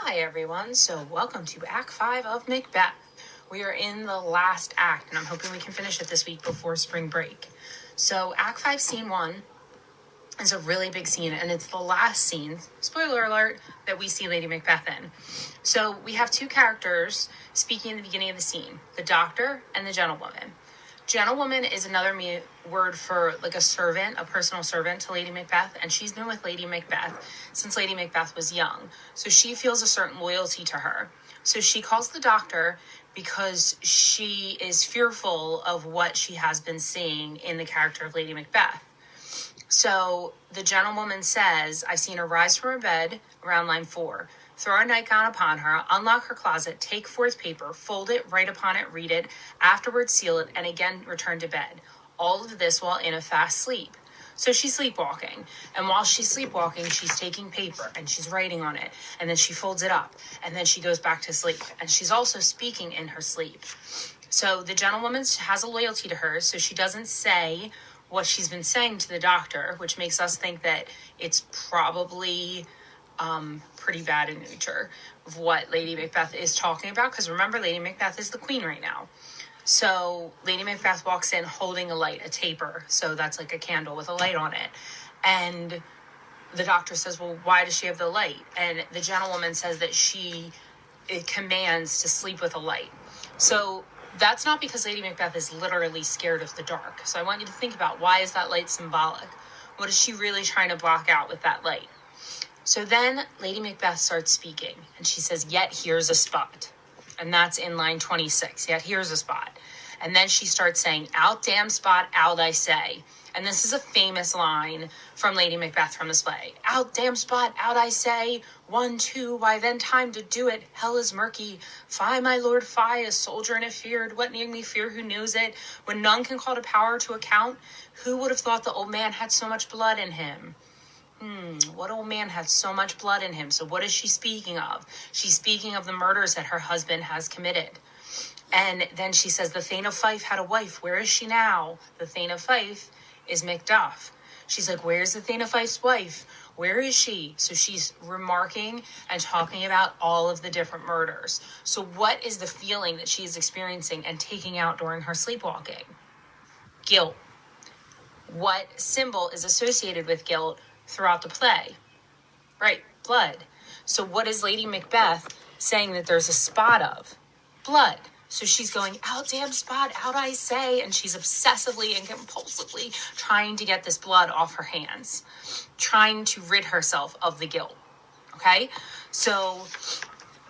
Hi everyone, so welcome to Act 5 of Macbeth. We are in the last act, and I'm hoping we can finish it this week before spring break. So Act 5, Scene 1 is a really big scene, and it's the last scene, spoiler alert, that we see Lady Macbeth in. So we have two characters speaking in the beginning of the scene, the doctor and the gentlewoman. Gentlewoman is another word for like a servant, a personal servant to Lady Macbeth, and she's been with Lady Macbeth since Lady Macbeth was young. So she feels a certain loyalty to her. So she calls the doctor because she is fearful of what she has been seeing in the character of Lady Macbeth. So the gentlewoman says, I've seen her rise from her bed around line 4. Throw her nightgown upon her, unlock her closet, take forth paper, fold it, write upon it, read it, afterwards seal it, and again return to bed. All of this while in a fast sleep. So she's sleepwalking. And while she's sleepwalking, she's taking paper and she's writing on it. And then she folds it up. And then she goes back to sleep. And she's also speaking in her sleep. So the gentlewoman has a loyalty to her, so she doesn't say what she's been saying to the doctor, which makes us think that it's probably pretty bad in nature of what Lady Macbeth is talking about. Because remember, Lady Macbeth is the queen right now. So Lady Macbeth walks in holding a light, a taper. So that's like a candle with a light on it. And the doctor says, well, why does she have the light? And the gentlewoman says that it commands to sleep with a light. So that's not because Lady Macbeth is literally scared of the dark. So I want you to think about, why is that light symbolic? What is she really trying to block out with that light? So then Lady Macbeth starts speaking, and she says, yet here's a spot. And that's in line 26, yet here's a spot. And then she starts saying, out damn spot, out I say. And this is a famous line from Lady Macbeth from this play. Out damn spot, out I say. 1, 2, why then time to do it. Hell is murky. Fie, my lord, fie, a soldier and a feared. What need me fear, who knows it? When none can call to power to account, who would have thought the old man had so much blood in him? What old man had so much blood in him? So what is she speaking of? She's speaking of the murders that her husband has committed. And then she says, the Thane of Fife had a wife. Where is she now? The Thane of Fife is Macduff. She's like, where's the Thane of Fife's wife? Where is she? So she's remarking and talking about all of the different murders. So what is the feeling that she is experiencing and taking out during her sleepwalking? Guilt. What symbol is associated with guilt throughout the play? Right, blood. So what is Lady Macbeth saying that there's a spot of? Blood. So she's going, out damn spot, out I say, and she's obsessively and compulsively trying to get this blood off her hands, trying to rid herself of the guilt. Okay? So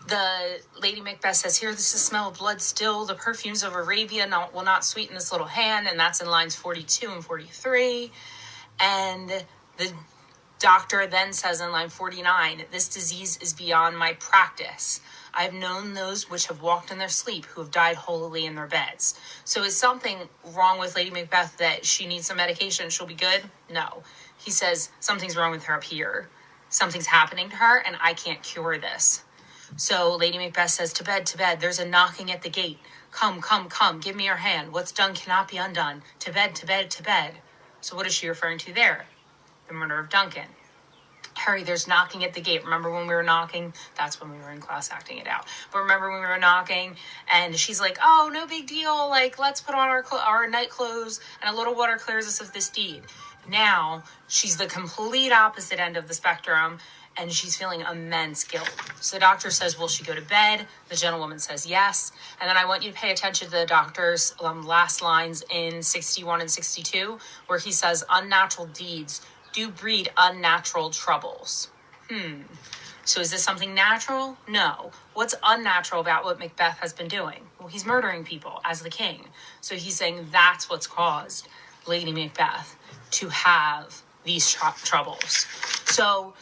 the Lady Macbeth says, here, this is the smell of blood still. The perfumes of Arabia will not sweeten this little hand. And that's in lines 42 and 43. And the doctor then says in line 49, this disease is beyond my practice. I have known those which have walked in their sleep, who have died holily in their beds. So is something wrong with Lady Macbeth that she needs some medication, she'll be good? No. He says, something's wrong with her up here. Something's happening to her, and I can't cure this. So Lady Macbeth says, to bed, there's a knocking at the gate. Come, give me your hand. What's done cannot be undone. To bed. So what is she referring to there? The murder of Duncan. Harry, there's knocking at the gate. Remember when we were knocking? That's when we were in class acting it out. But remember when we were knocking and she's like, oh, no big deal. Like, let's put on our night clothes and a little water clears us of this deed. Now she's the complete opposite end of the spectrum and she's feeling immense guilt. So the doctor says, will she go to bed? The gentlewoman says yes. And then I want you to pay attention to the doctor's last lines in 61 and 62, where he says, unnatural deeds do breed unnatural troubles. So is this something natural? No. What's unnatural about what Macbeth has been doing? Well, he's murdering people as the king. So he's saying that's what's caused Lady Macbeth to have these troubles. So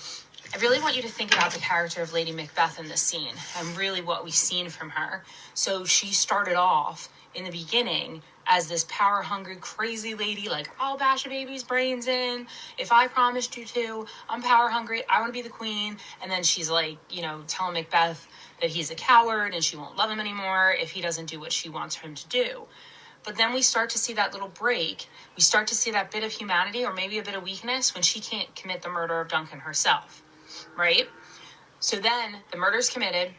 I really want you to think about the character of Lady Macbeth in this scene and really what we've seen from her. So she started off in the beginning as this power-hungry, crazy lady, like, I'll bash a baby's brains in. If I promised you to, I'm power-hungry. I want to be the queen. And then she's like, telling Macbeth that he's a coward and she won't love him anymore if he doesn't do what she wants him to do. But then we start to see that little break. We start to see that bit of humanity or maybe a bit of weakness when she can't commit the murder of Duncan herself, right? So then the murder's committed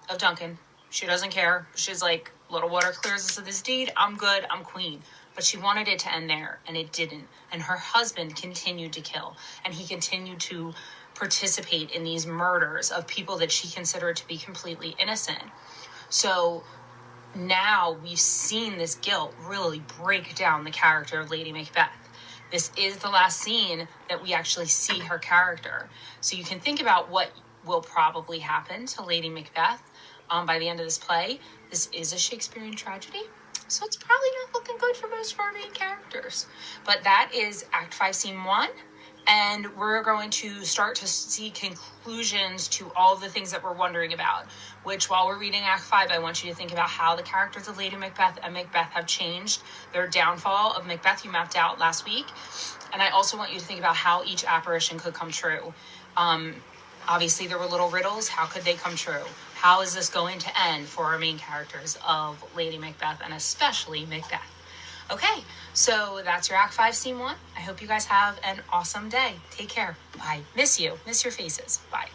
of Duncan. She doesn't care. She's like, little water clears us of this deed. I'm good. I'm queen. But she wanted it to end there, and it didn't. And her husband continued to kill, and he continued to participate in these murders of people that she considered to be completely innocent. So now we've seen this guilt really break down the character of Lady Macbeth. This is the last scene that we actually see her character. So you can think about what will probably happen to Lady Macbeth by the end of this play. This is a Shakespearean tragedy, so it's probably not looking good for most of our main characters. But that is Act 5, Scene 1. And we're going to start to see conclusions to all the things that we're wondering about, which while we're reading Act 5, I want you to think about how the characters of Lady Macbeth and Macbeth have changed. Their downfall of Macbeth you mapped out last week. And I also want you to think about how each apparition could come true. Obviously, there were little riddles. How could they come true? How is this going to end for our main characters of Lady Macbeth and especially Macbeth? Okay, so that's your Act 5, Scene 1. I hope you guys have an awesome day. Take care. Bye. Miss you. Miss your faces. Bye.